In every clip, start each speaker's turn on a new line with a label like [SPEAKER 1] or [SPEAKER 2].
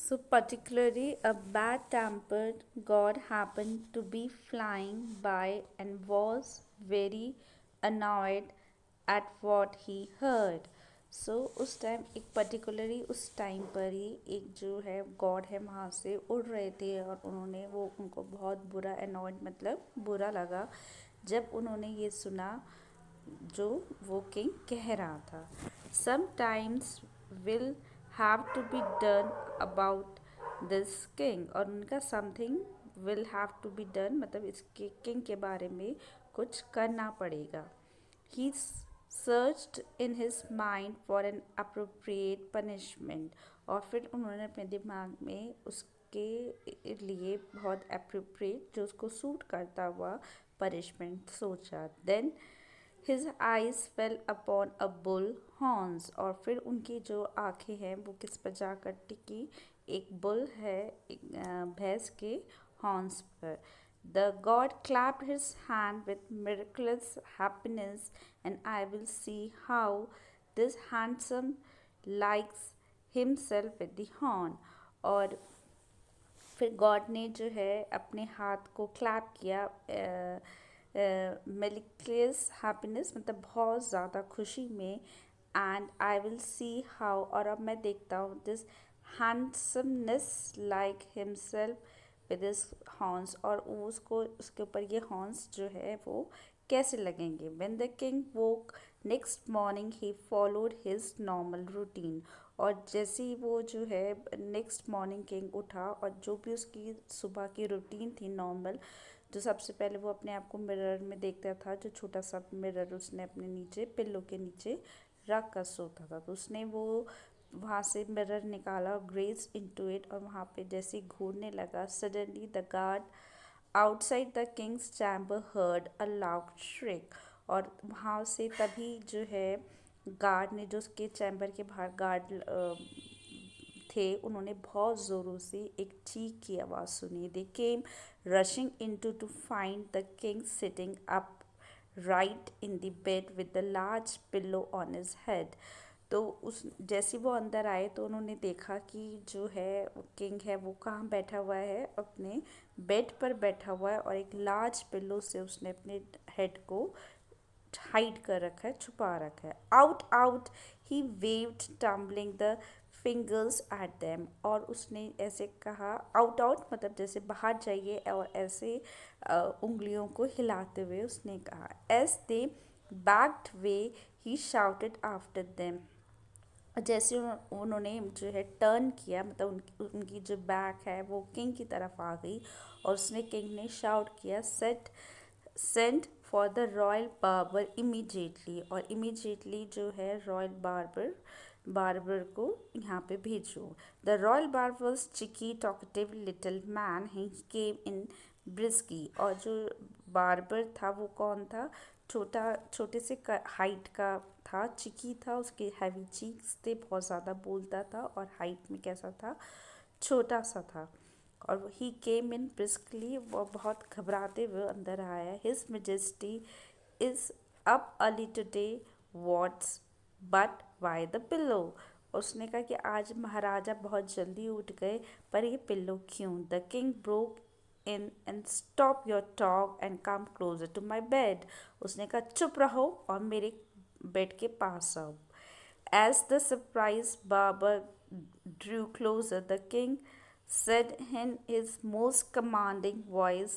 [SPEAKER 1] So, particularly, a bad tempered god happened to be flying by and was very annoyed at what he heard. सो उस time एक particularly उस time पर ही एक जो है God है वहाँ से उड़ रहे थे और उन्होंने वो उनको बहुत बुरा अनॉयड मतलब बुरा लगा जब उन्होंने ये सुना जो वो किंग कह रहा था. Sometimes will have to be done about this king और उनका something will have to be done मतलब इसके किंग के बारे में कुछ करना पड़ेगा. He searched in his mind for an appropriate punishment और फिर उन्होंने अपने दिमाग में उसके लिए बहुत अप्रोप्रिएट जो उसको सूट करता हुआ पनिशमेंट सोचा. Then His eyes fell upon a bull horns और फिर उनकी जो आंखें हैं वो किस पर जाकर टिकी एक बुल है एक भैंस के हॉर्न्स पर. The god clapped his hand with miraculous happiness and I will see how this handsome likes himself with the horn. और फिर गॉड ने जो है अपने हाथ को क्लैप किया मेलिक्लियस हैप्पीनेस मतलब बहुत ज़्यादा खुशी में. And I will see how और अब मैं देखता हूँ this handsomeness like himself with his horns और उसको उसके ऊपर ये हॉर्न्स जो है वो कैसे लगेंगे. When the king woke next morning he followed his normal routine और जैसे ही वो जो है नेक्स्ट मॉर्निंग किंग उठा और जो भी उसकी सुबह की रूटीन थी नॉर्मल जो सबसे पहले वो अपने आप को मिरर में देखता था जो छोटा सा मिरर उसने अपने नीचे पिल्लो के नीचे रख कर सोता था तो उसने वो वहाँ से मिरर निकाला ग्रेज इनटू इट और वहाँ पे जैसे घूरने लगा. Suddenly the guard outside the king's chamber heard a loud shriek और वहाँ से तभी जो है गार्ड ने जो उसके चैम्बर के बाहर गार्ड थे उन्होंने बहुत ज़ोरों से एक चीख की आवाज़ सुनी. They came rushing into to find the king sitting up right in the bed with the large pillow on his head. तो उस जैसे वो अंदर आए तो उन्होंने देखा कि जो है किंग है वो कहाँ बैठा हुआ है अपने बेड पर बैठा हुआ है और एक लार्ज पिल्लो से उसने अपने हेड को हाइड कर रखा है छुपा रखा है. Out out he waived tumbling the fingers at them और उसने ऐसे कहा आउट आउट मतलब जैसे बाहर जाइए और ऐसे उंगलियों को हिलाते हुए उसने कहा. As they backed away he shouted after them जैसे उन्होंने जो है टर्न किया मतलब उनकी जो बैक है वो किंग की तरफ आ गई और उसने किंग ने शाउट किया send for the royal barber immediately और इमीडिएटली जो है रॉयल बार्बर को यहाँ पे भेजो. The royal barber was cheeky talkative little man he came in briskly और जो बार्बर था वो कौन था छोटे से हाइट का था चिकी था उसके हैवी चीक्स थे बहुत ज़्यादा बोलता था और हाइट में कैसा था छोटा सा था और ही केम इन ब्रिस्कली वो बहुत घबराते हुए अंदर आया. His majesty is up early today what's but why the pillow उसने कहा कि आज महाराजा बहुत जल्दी उठ गए पर ये पिल्लो क्यों. The king broke in and stop your talk and come closer to my bed उसने कहा चुप रहो और मेरे बेड के पास आओ. As the surprise barber drew closer the king said in his most commanding voice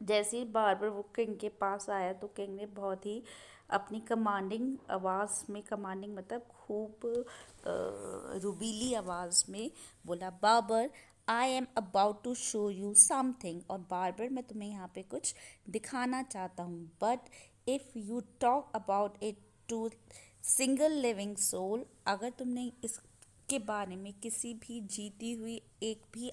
[SPEAKER 1] जैसे ही बार्बर वो किंग के पास आया तो किंग ने बहुत ही अपनी कमांडिंग आवाज़ में कमांडिंग मतलब खूब रुबीली आवाज़ में बोला barber I am about to show you something और बार्बर मैं तुम्हें यहाँ पे कुछ दिखाना चाहता हूँ but if you talk about it to single living soul अगर तुमने इसके बारे में किसी भी जीती हुई एक भी